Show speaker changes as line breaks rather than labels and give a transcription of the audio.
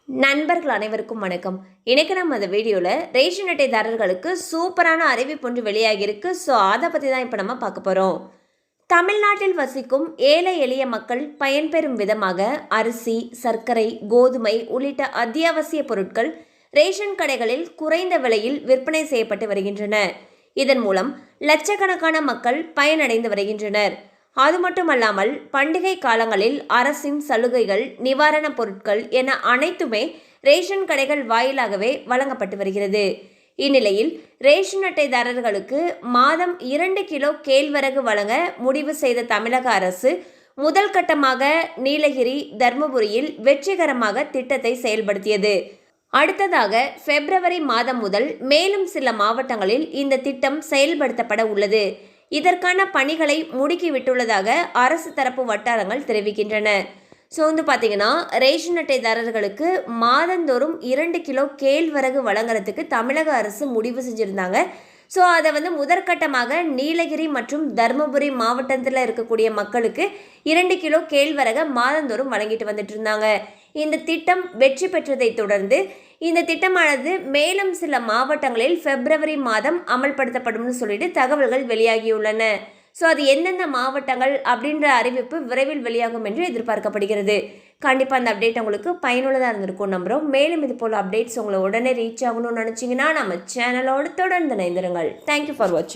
நண்பர்கள் அனைவருக்கும் வணக்கம். இன்னைக்கு நம்ம அந்த வீடியோவில் ரேஷன் அட்டைதாரர்களுக்கு சூப்பரான அறிவிப்பு ஒன்று வெளியாகியிருக்கு. ஸோ அதை பற்றி தான் இப்போ நம்ம பார்க்க போகிறோம். தமிழ்நாட்டில் வசிக்கும் ஏழை எளிய மக்கள் பயன்பெறும் விதமாக அரிசி, சர்க்கரை, கோதுமை உள்ளிட்ட அத்தியாவசிய பொருட்கள் ரேஷன் கடைகளில் குறைந்த விலையில் விற்பனை செய்யப்பட்டு வருகின்றன. இதன் மூலம் லட்சக்கணக்கான மக்கள் பயனடைந்து வருகின்றனர். அது மட்டுமல்லாமல் பண்டிகை காலங்களில் அரசின் சலுகைகள், நிவாரணப் பொருட்கள் என அனைத்துமே ரேஷன் கடைகள் வாயிலாகவே வழங்கப்பட்டு வருகிறது. இந்நிலையில் ரேஷன் அட்டைதாரர்களுக்கு மாதம் 2 கிலோ கேழ்வரகு வழங்க முடிவு செய்த தமிழக அரசு முதல் கட்டமாக நீலகிரி, தர்மபுரியில் வெற்றிகரமாக திட்டத்தை செயல்படுத்தியது. அடுத்ததாக பிப்ரவரி மாதம் முதல் மேலும் சில மாவட்டங்களில் இந்த திட்டம் செயல்படுத்தப்பட உள்ளது. இதற்கான பணிகளை முடுக்கிவிட்டுள்ளதாக அரசு தரப்பு வட்டாரங்கள் தெரிவிக்கின்றன. ஸோ பார்த்தீங்கன்னா ரேஷன் அட்டைதாரர்களுக்கு மாதந்தோறும் 2 கிலோ கேழ்வரகு வழங்குறதுக்கு தமிழக அரசு முடிவு செஞ்சுருந்தாங்க. ஸோ அதை முதற்கட்டமாக நீலகிரி மற்றும் தர்மபுரி மாவட்டத்தில் இருக்கக்கூடிய மக்களுக்கு 2 கிலோ கேழ்வரகை மாதந்தோறும் வழங்கிட்டு வந்துட்டு இருந்தாங்க. இந்த திட்டம் வெற்றி பெற்றதை தொடர்ந்து இந்த திட்டமானது மேலும் சில மாவட்டங்களில் பிப்ரவரி மாதம் அமல்படுத்தப்படும்னு சொல்லிட்டு தகவல்கள் வெளியாகியுள்ளன. ஸோ அது எந்தெந்த மாவட்டங்கள் அப்படின்ற அறிவிப்பு விரைவில் வெளியாகும் என்று எதிர்பார்க்கப்படுகிறது. கண்டிப்பாக அந்த அப்டேட் உங்களுக்கு பயனுள்ளதாக இருந்திருக்கும் நம்புகிறோம். மேலும் இது போல் அப்டேட்ஸ் உங்களை உடனே ரீச் ஆகணும்னு நினச்சிங்கன்னா நம்ம சேனலோடு தொடர்ந்து இணைந்திருங்கள். தேங்க்யூ ஃபார் வாட்சிங்.